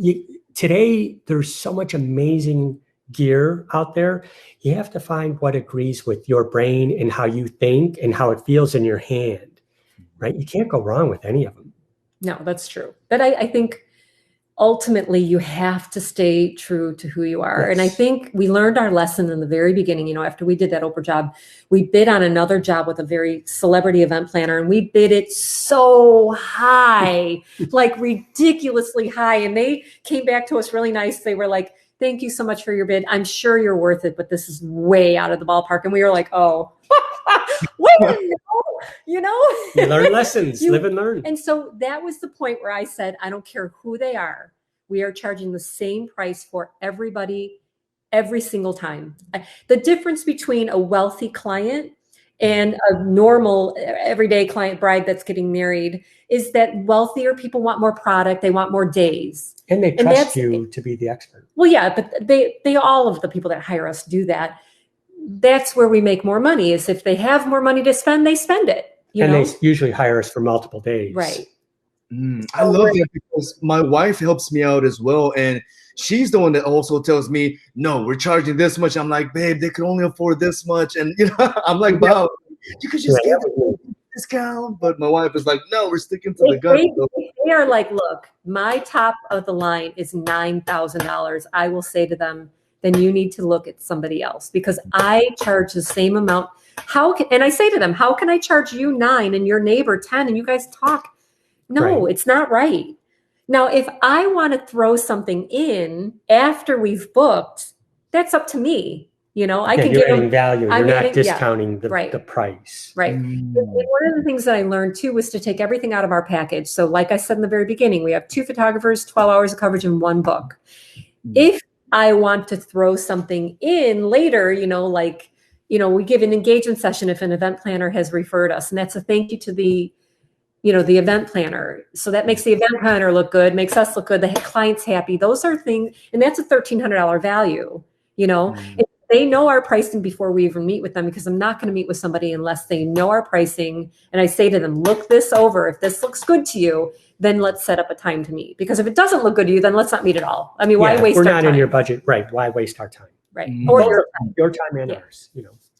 today there's so much amazing gear out there. You have to find what agrees with your brain and how you think and how it feels in your hand, right? You can't go wrong with any of them. No, that's true. But I think ultimately you have to stay true to who you are. Yes. And I think we learned our lesson in the very beginning. After we did that Oprah job, we bid on another job with a very celebrity event planner, and we bid it so high, like ridiculously high. And they came back to us really nice. They were like, thank you so much for your bid. I'm sure you're worth it, but this is way out of the ballpark. And we were like, oh, wait, You learn lessons, live and learn. And so that was the point where I said, I don't care who they are. We are charging the same price for everybody every single time. The difference between a wealthy client and a normal everyday client bride that's getting married is that wealthier people want more product. They want more days. And they trust you to be the expert. Well, yeah, but they all of the people that hire us do that. That's where we make more money, is if they have more money to spend, they spend it. They usually hire us for multiple days. Right. I love that, because my wife helps me out as well. And she's the one that also tells me, no, we're charging this much. I'm like, babe, they can only afford this much. And, I'm like, wow, you could just give it a discount. But my wife is like, no, we're sticking to the gun. They are like, look, my top of the line is $9,000. I will say to them, then you need to look at somebody else, because I charge the same amount. And I say to them, how can I charge you 9 and your neighbor 10 and you guys talk? No, It's not right. Now, if I want to throw something in after we've booked, that's up to me. I can give them value. You're not discounting the price. Right. And one of the things that I learned too was to take everything out of our package. So like I said in the very beginning, we have 2 photographers, 12 hours of coverage in 1 book. If I want to throw something in later, we give an engagement session if an event planner has referred us, and that's a thank you to the event planner. So that makes the event planner look good, makes us look good, the client's happy. Those are things, and that's a $1,300 value, If they know our pricing before we even meet with them, because I'm not going to meet with somebody unless they know our pricing. And I say to them, look this over. If this looks good to you, then let's set up a time to meet. Because if it doesn't look good to you, then let's not meet at all. I mean, why waste our time? We're not in your budget. Right. Why waste our time? Right. Or your time and ours,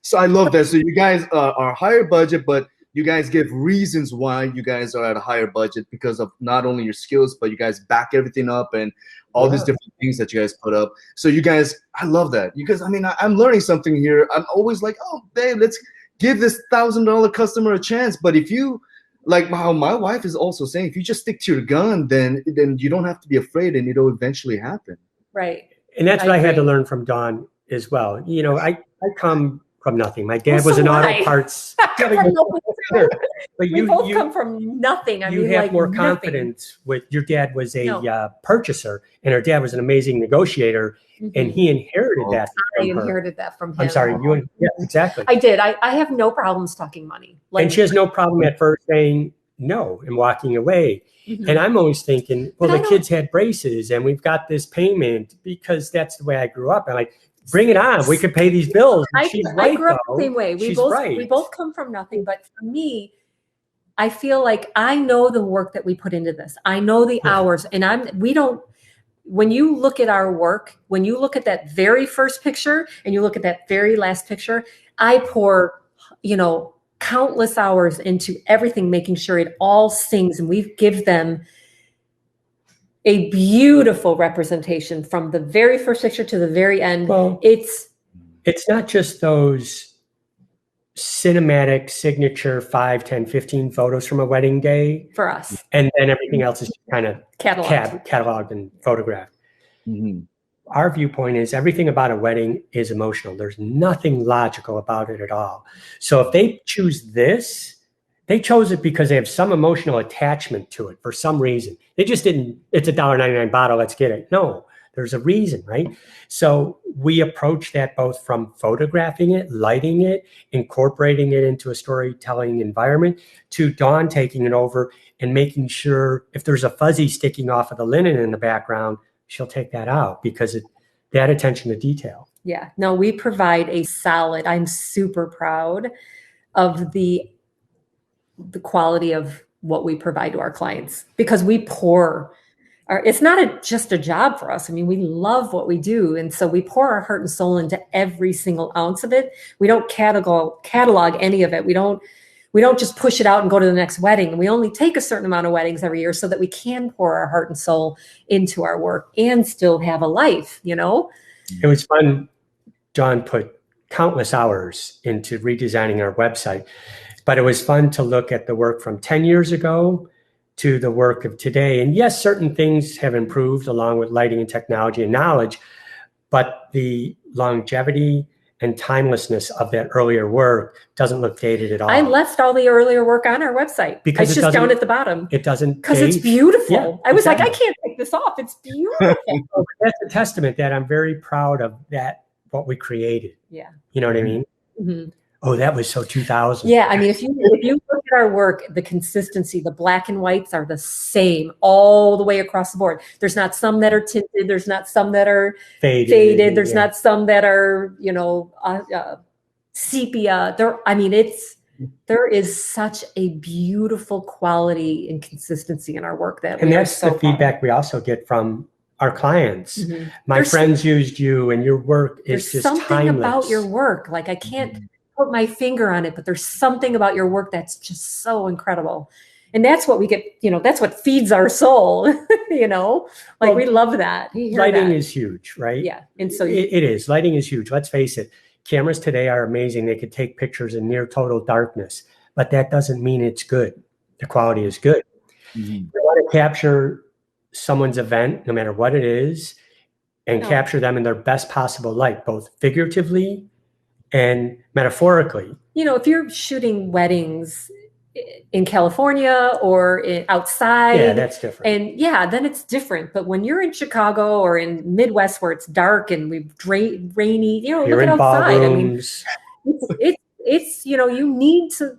So I love that. So you guys are higher budget, but you guys give reasons why you guys are at a higher budget, because of not only your skills, but you guys back everything up and all these different things that you guys put up. So you guys, I love that. Because I'm learning something here. I'm always like, oh, babe, let's give this $1,000 customer a chance. But if you, like how my wife is also saying, if you just stick to your gun, then you don't have to be afraid, and it'll eventually happen. Right. And that's what I had to learn from Dawn as well. I come from nothing. My dad Well, was so an do auto I. parts. From nothing too. But We both come from nothing. I you mean, have like more nothing. confidence with your dad was a No. purchaser, and her dad was an amazing negotiator, and he inherited that I from her. inherited that from him. I'm sorry, yeah, exactly. I did. I have no problems talking money. Like, And she has no problem at first saying no and walking away. And I'm always thinking, well, the kids had braces and we've got this payment because that's the way I grew up. And like, bring it on. We could pay these bills. I grew up the same way. We both come from nothing. But for me, I feel like I know the work that we put into this. I know the hours, and when you look at our work, when you look at that very first picture and you look at that very last picture, I pour, countless hours into everything, making sure it all sings, and we give them a beautiful representation from the very first picture to the very end. Well, it's not just those cinematic signature 5, 10, 15 photos from a wedding day for us, and then everything else is kind of cataloged and photographed. Our viewpoint is everything about a wedding is emotional. There's nothing logical about it at all. So if they choose this, they chose it because they have some emotional attachment to it for some reason. They just didn't, it's a $1.99 bottle, let's get it. No, there's a reason, right? So we approach that both from photographing it, lighting it, incorporating it into a storytelling environment, to Dawn taking it over and making sure if there's a fuzzy sticking off of the linen in the background, she'll take that out because that attention to detail. Yeah, no, we provide I'm super proud of the quality of what we provide to our clients, because we pour it's not just a job for us. I mean, we love what we do. And so we pour our heart and soul into every single ounce of it. We don't catalog any of it. We don't just push it out and go to the next wedding. We only take a certain amount of weddings every year so that we can pour our heart and soul into our work and still have a life, It was fun. John put countless hours into redesigning our website, but it was fun to look at the work from 10 years ago to the work of today. And yes, certain things have improved along with lighting and technology and knowledge, but the longevity and timelessness of that earlier work doesn't look dated at all. I left all the earlier work on our website because it's just down at the bottom. It doesn't, because it's beautiful. Yeah, I was like, I can't take this off. It's beautiful. That's a testament that I'm very proud of that, what we created. Yeah. You know what I mean? Mm-hmm. Oh, that was so 2000. Yeah, I mean, if you look at our work, the consistency, the black and whites are the same all the way across the board. There's not some that are tinted. There's not some that are faded. There's not some that are, sepia. There is such a beautiful quality and consistency in our work and that's the feedback we also get from our clients. Mm-hmm. My friends used you, and your work is just something timeless. About your work, like I can't put my finger on it, but there's something about your work that's just so incredible. And that's what we get, that's what feeds our soul, we love that. Lighting is huge, right? Yeah. And so it is. Lighting is huge. Let's face it. Cameras today are amazing. They could take pictures in near total darkness, but that doesn't mean it's good. The quality is good. Mm-hmm. You want to capture someone's event, no matter what it is, and capture them in their best possible light, both figuratively and metaphorically. If you're shooting weddings in California or outside, that's different. And then it's different. But when you're in Chicago or in Midwest where it's dark and we've rainy, you're look in at outside. ballrooms. I mean, it's you need to.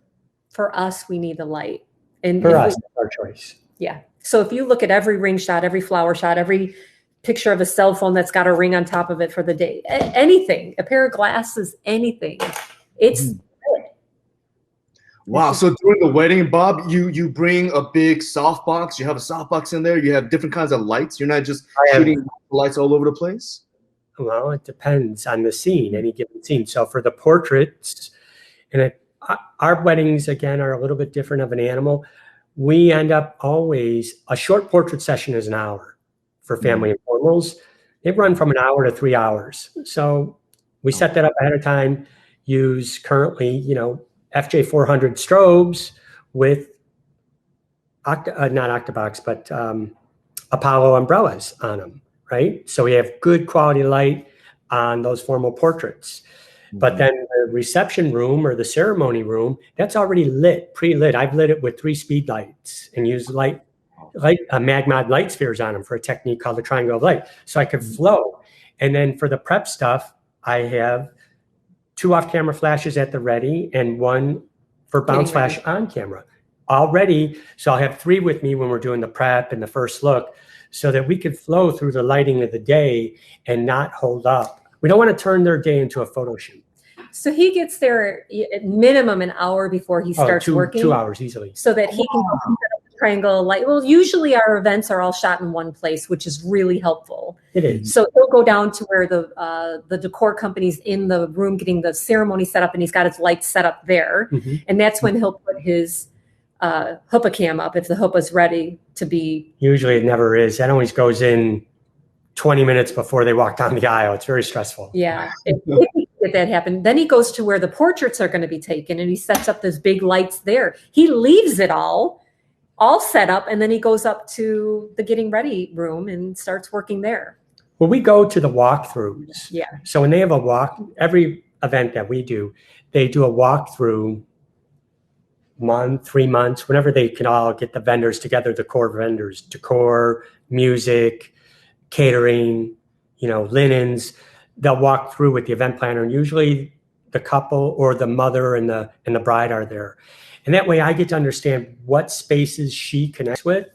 For us, we need the light, and for us, that's our choice. Yeah. So if you look at every ring shot, every flower shot, every picture of a cell phone that's got a ring on top of it for the day, anything, a pair of glasses, anything, it's good. Wow. So during the wedding, Bob, you bring a big softbox. You have a softbox in there. You have different kinds of lights. You're not just shooting lights all over the place. Well, it depends on the scene, any given scene. So for the portraits, and our weddings, again, are a little bit different of an animal. We end up always, a short portrait session is an hour for family informals. They run from an hour to 3 hours. So we set that up ahead of time, use currently, FJ400 strobes with not Octobox, but Apollo umbrellas on them, right? So we have good quality light on those formal portraits. But then the reception room or the ceremony room, that's already lit, pre-lit. I've lit it with 3 speed lights and used Magmod light spheres on them for a technique called the triangle of light. So I could flow. And then for the prep stuff, I have 2 off-camera flashes at the ready and 1 for bounce flash on camera already. So I'll have 3 with me when we're doing the prep and the first look so that we could flow through the lighting of the day and not hold up. We don't want to turn their day into a photo shoot. So he gets there at minimum an hour before he starts working. 2 hours easily. So that he can set up the triangle light. Well, usually our events are all shot in one place, which is really helpful. It is. So he'll go down to where the decor company's in the room getting the ceremony set up, and he's got his lights set up there. And that's when he'll put his hoopah cam up if the hoopah's ready to be. Usually it never is. That always goes in 20 minutes before they walk down the aisle. It's very stressful. Yeah. If that happened, then he goes to where the portraits are going to be taken and he sets up those big lights there. He leaves it all set up, and then he goes up to the getting ready room and starts working there. Well, we go to the walkthroughs. Yeah. So when they have every event that we do, they do a walkthrough month, 3 months, whenever they can all get the vendors together, the core vendors, decor, music, catering, linens. They'll walk through with the event planner, and usually the couple or the mother and the bride are there. And that way I get to understand what spaces she connects with,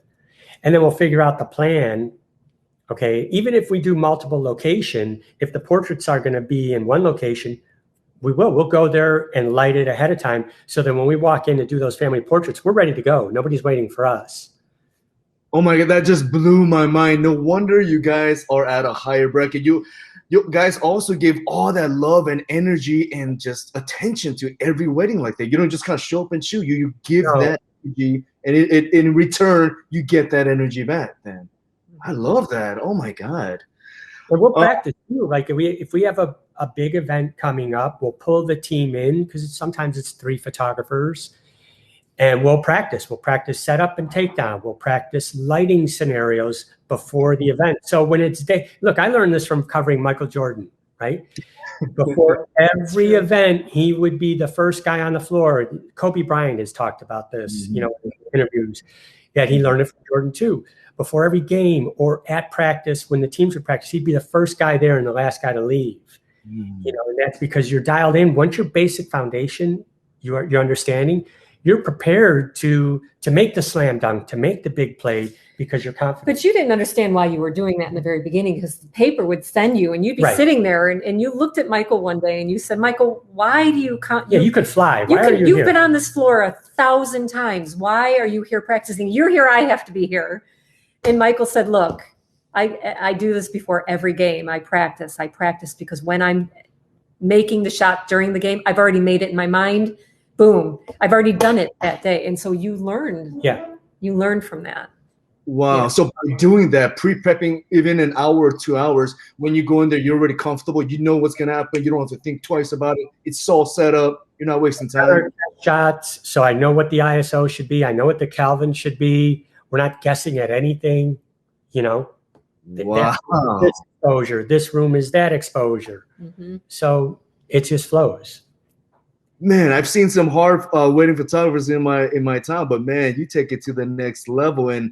and then we'll figure out the plan. Okay, even if we do multiple location, if the portraits are going to be in one location, we'll go there and light it ahead of time. So then when we walk in to do those family portraits, we're ready to go. Nobody's waiting for us. Oh my God, that just blew my mind. No wonder you guys are at a higher bracket. You guys also give all that love and energy and just attention to every wedding like that. You don't just kind of show up and shoot. You give that energy, and it in return, you get that energy back. Then I love that. Oh my God. And we'll practice too. Like if we have a big event coming up, we'll pull the team in because sometimes it's 3 photographers. And we'll practice setup and takedown. We'll practice lighting scenarios before the event. So when it's day, look, I learned this from covering Michael Jordan, right? Before every event, he would be the first guy on the floor. Kobe Bryant has talked about this, in interviews, that he learned it from Jordan too. Before every game or at practice, when the teams would practice, he'd be the first guy there and the last guy to leave. And that's because you're dialed in. Once your basic foundation, your understanding, you're prepared to make the slam dunk, to make the big play because you're confident. But you didn't understand why you were doing that in the very beginning, because the paper would send you and you'd be sitting there and you looked at Michael one day and you said, Michael, why do you come? Yeah, you could fly. You've been on this floor 1,000 times. Why are you here practicing? You're here. I have to be here. And Michael said, look, I do this before every game. I practice because when I'm making the shot during the game, I've already made it in my mind. Boom. I've already done it that day. And so you learned. Yeah. You learned from that. Wow. Yeah. So by doing that, pre-prepping even an hour or 2 hours, when you go in there, you're already comfortable. You know what's going to happen. You don't have to think twice about it. It's all set up. You're not wasting time. Shots. So I know what the ISO should be. I know what the Kelvin should be. We're not guessing at anything, Wow. This exposure. This room is that exposure. So it just flows. Man, I've seen some hard wedding photographers in my time, but man, you take it to the next level, and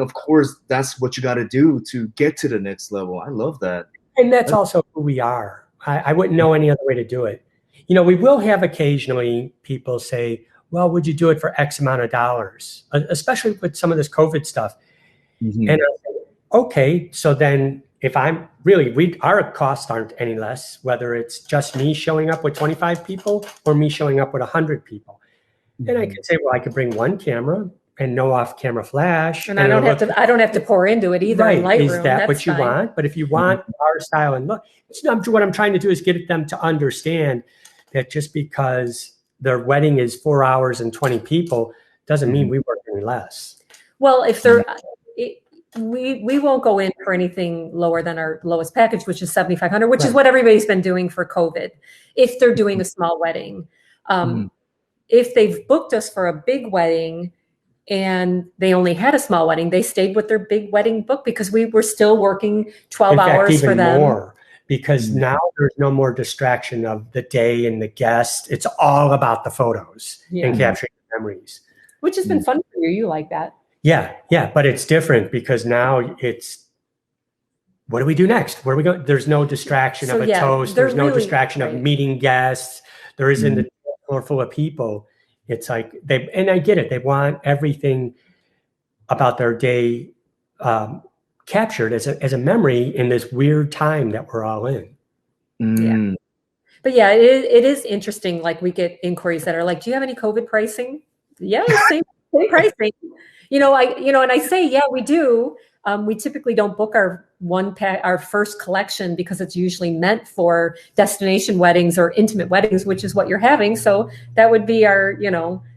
of course that's what you got to do to get to the next level. I love that, and that's also who we are. I wouldn't know any other way to do it. We will have occasionally people say, "Well, would you do it for X amount of dollars?" Especially with some of this COVID stuff, and I say, "Okay, so then." If I'm really, our costs aren't any less, whether it's just me showing up with 25 people or me showing up with 100 people. And I could say, well, I could bring one camera and no off-camera flash. And I don't have to pour into it either. Right. In Lightroom. Is that That's what you fine. want? But if you want our style and look, what I'm trying to do is get them to understand that just because their wedding is 4 hours and 20 people doesn't mean we work any less. Well, if they're... We won't go in for anything lower than our lowest package, which is $7,500, which is what everybody's been doing for COVID. If they're doing a small wedding, if they've booked us for a big wedding and they only had a small wedding, they stayed with their big wedding book because we were still working 12 hours for them. More. because now there's no more distraction of the day and the guest. It's all about the photos and capturing memories. Which has been fun for you. You like that. Yeah. But it's different because now it's, what do we do next? Where are we going? There's no distraction of a toast. There's no distraction of meeting guests. There isn't a floor full of people. It's like and I get it. They want everything about their day captured as a memory in this weird time that we're all in. Yeah. But yeah, it is interesting. Like we get inquiries that are like, do you have any COVID pricing? Yeah, same pricing. And I say, yeah, we do. We typically don't book our first collection because it's usually meant for destination weddings or intimate weddings, which is what you're having. So that would be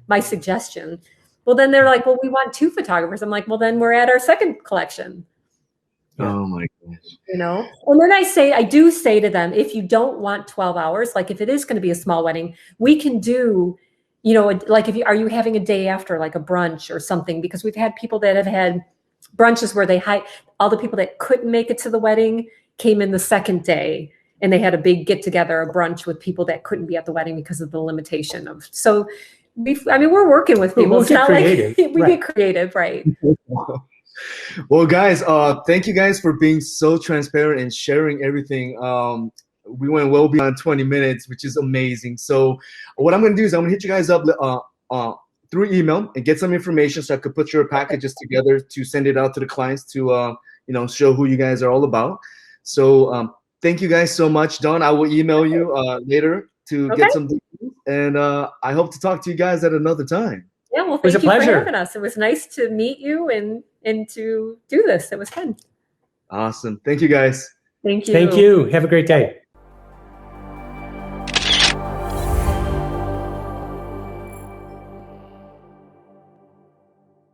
my suggestion. Well, then they're like, well, we want 2 photographers. I'm like, well, then we're at our second collection. Oh my gosh. And then I do say to them, if you don't want 12 hours, like if it is going to be a small wedding, we can do, like are you having a day after, like a brunch or something? Because we've had people that have had brunches where all the people that couldn't make it to the wedding came in the second day, and they had a big get together, a brunch with people that couldn't be at the wedding because of the limitation of. So, we're working with people. We'll get creative. We get creative, right? Well, guys, thank you guys for being so transparent and sharing everything. We went well beyond 20 minutes, which is amazing. So what I'm going to do is I'm going to hit you guys up through email and get some information so I could put your packages together to send it out to the clients to, show who you guys are all about. So thank you guys so much, Dawn. I will email you later to get some details, and I hope to talk to you guys at another time. Yeah, well, thank you for having us. It was nice to meet you and to do this. It was fun. Awesome. Thank you, guys. Thank you. Thank you. Have a great day.